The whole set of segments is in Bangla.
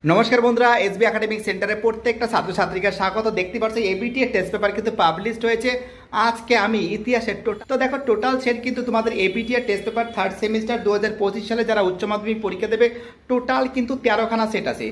নমস্কার বন্ধুরা, এসবি একাডেমিক সেন্টারে প্রত্যেকটা ছাত্রছাত্রীকে স্বাগত। দেখতে পাচ্ছ এবিটি এর টেস্ট পেপার কিন্তু পাবলিশড হয়েছে। আজকে আমি ইতিহাসের তো দেখো টোটাল সেট কিন্তু তোমাদের এবিটি এর টেস্ট পেপার থার্ড সেমিস্টার 2025 সালে যারা উচ্চ মাধ্যমিক পরীক্ষা দেবে টোটাল কিন্তু 13খানা সেট আছে।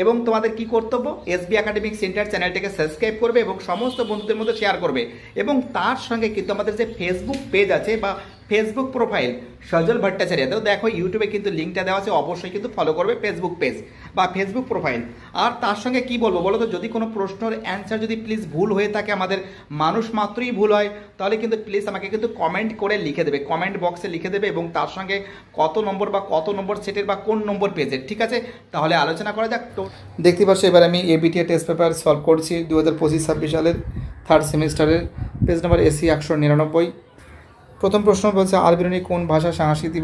এবং তোমাদের কি কর্তব্য, এসবি একাডেমিক সেন্টার চ্যানেলটিকে সাবস্ক্রাইব করবে এবং সমস্ত বন্ধুদের মধ্যে শেয়ার করবে। এবং তার সঙ্গে কিন্তু আমাদের যে ফেসবুক পেজ আছে বা ফেসবুক প্রোফাইল সজল ভট্টাচার্য, তো দেখো ইউটিউবে কিন্তু লিঙ্কটা দেওয়া আছে, অবশ্যই কিন্তু ফলো করবে ফেসবুক পেজ বা ফেসবুক প্রোফাইল। আর তার সঙ্গে কি বলবো বলো তো, যদি কোনো প্রশ্নের অ্যান্সার যদি প্লিজ ভুল হয়ে থাকে, আমাদের মানুষ মাত্রই ভুল হয়, তাহলে কিন্তু প্লিজ আমাকে কিন্তু কমেন্ট করে লিখে দেবে, কমেন্ট বক্সে লিখে দেবে এবং তার সঙ্গে কত নম্বর সেটের বা কোন নম্বর পেজের, ঠিক আছে? তাহলে আলোচনা করা যাক। তো দেখতে পাচ্ছ এবার আমি এবিটি টেস্ট পেপার সলভ করছি 2025-26 সালের থার্ড সেমিস্টারের পেজ নাম্বার এসি 199। প্রথম প্রশ্ন বলছে আরবিরুনি কোন ভাষা সাংস্কৃতিক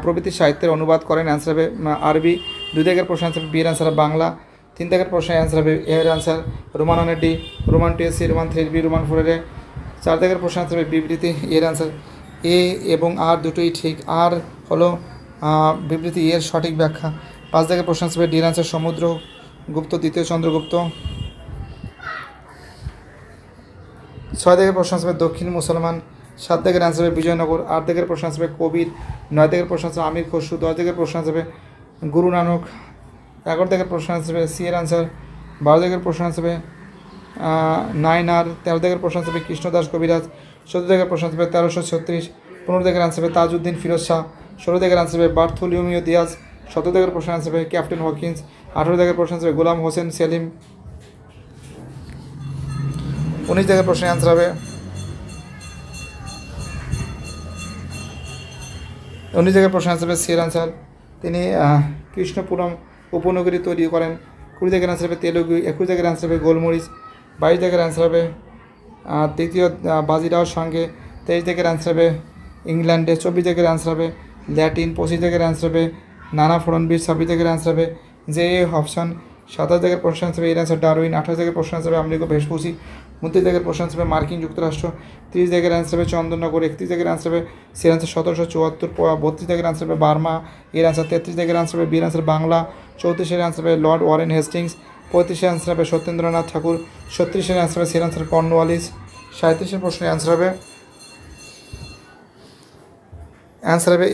প্রভৃতি সাহিত্যের অনুবাদ করেন? অ্যান্সার হবে আরবি। 2 দাগের প্রশ্ন অ্যান্সার বি এর অ্যান্সার বাংলা। 3 দাগের প্রশ্ন অ্যান্সার হবে এর answer Roman 1 D, Roman 2 C, Roman 3 B, Roman 4 A. 4 দাগের প্রশ্ন অ্যান্সার হবে বিবৃতি, এর অ্যান্সার এ এবং আর দুটোই ঠিক। আর হলো বিবৃতি এর সঠিক ব্যাখ্যা। 5 দাগের প্রশ্ন অ্যান্সার হবে ডি এর অ্যান্সার সমুদ্রগুপ্ত দ্বিতীয় চন্দ্রগুপ্ত। 6 দাগের প্রশ্ন অ্যান্সার হবে দক্ষিণ মুসলমান। 7 দাগের অ্যান্সার হবে বিজয়নগর। 8 দাগের প্রশ্ন অ্যান্সার হবে কবির। 9 দাগের প্রশ্ন অ্যান্সার আমির খসরু। 10 দাগের প্রশ্ন অ্যান্সার হবে গুরু নানক। 11 দাগের প্রশ্ন অ্যান্সার হবে সি এর অ্যান্সার। 12 দাগের প্রশ্ন অ্যান্সার হবে নাইনার। 13 দাগের প্রশ্ন অ্যান্সার হবে কৃষ্ণদাস কবিরাজ। 14 দাগের প্রশ্ন অ্যান্সার হবে 1336। 15 দাগের অ্যান্সার হবে তাজউদ্দিন ফিরোজ শাহ। 16 দাগের অ্যান্সার হবে বার্থোলিমিও দিয়াজ। 17 দাগের প্রশ্ন অ্যান্সার হবে ক্যাপ্টেন হকিন্স। 18 দাগের প্রশ্ন অ্যান্সার হবে গোলাম হোসেন সেলিম। 19 দাগের প্রশ্নের অ্যান্সার হবে 19 জায়গায় প্রশ্ন অ্যান্সার হবে সি এর অ্যান্সার। তিনি কৃষ্ণপুরম উপনগরী তৈরি করেন। 20 জায়গার অ্যান্সার হবে তেলুগু। 21 জায়গার অ্যান্সার হবে গোলমরিচ। 22 জায়গার অ্যান্সার হবে তৃতীয় বাজিরাওর সঙ্গে। 23 জায়গার অ্যান্সার হবে ইংল্যান্ডে। 24 জায়গার অ্যান্সার হবে ল্যাটিন। 25 জায়গার অ্যান্সার হবে নানা ফড়নবিস। 26 জায়গার অ্যান্সার হবে যে অপশান। 27 জায়গার প্রশ্ন অ্যান্সার হবে এর অ্যান্সার ডারউইন। 28 জায়গার প্রশ্ন অ্যান্সার হবে আমেরিকা ভেসপুসি। 29 জায়গার প্রশ্ন অ্যান্সার হবে মার্কিন যুক্তরাষ্ট্র। 30 জায়গার অ্যান্সার হবে চন্দননগর। 31 জায়গার অ্যান্সার হবে সি এর অ্যান্সার 1774। 32 জায়গার অ্যান্সার হবে বার্মা, এর অ্যান্সার 33 জায়গার অ্যান্সার হবে বি এর অ্যান্সার বাংলা। 34 অ্যান্সার হবে লর্ড ওয়ারেন হেস্টিংস। 35 অ্যান্সার হবে সত্যেন্দ্রনাথ ঠাকুর। 36 অ্যান্সার হবে সি এর অ্যান্সার কর্নওয়ালিস। 37 প্রশ্নের অ্যান্সার হবে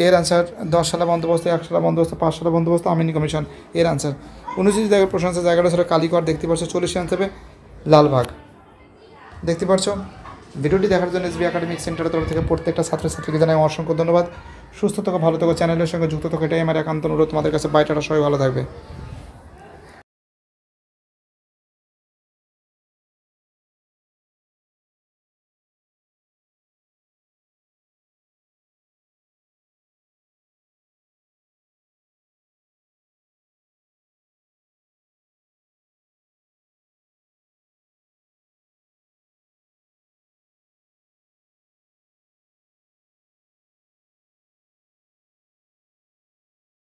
এর অ্যান্সার 10 সালা বন্দোবস্ত, 1 সালা বন্দোবস্ত, 5 সালা বন্দোবস্ত, আমিনি কমিশন, এর অ্যান্সার। 29 জায়গার প্রশ্ন অ্যান্সার জায়গাটা ছিল কালীঘর, দেখতে পাচ্ছ। 40 অ্যান্সার হবে লালবাগ, দেখতে পাচ্ছ। ভিডিওটি দেখার জন্য এসবি একাডেমিক সেন্টারের তরফ থেকে প্রত্যেকটা ছাত্রছাত্রীকে জানাই অসংখ্য ধন্যবাদ। সুস্থ থাকো, ভালো থাকো, চ্যানেলের সঙ্গে যুক্ত থাকো, এটাই আমার একান্ত অনুরোধ। তোমাদের কাছে বাইটাটা সবাই ভালো থাকবে।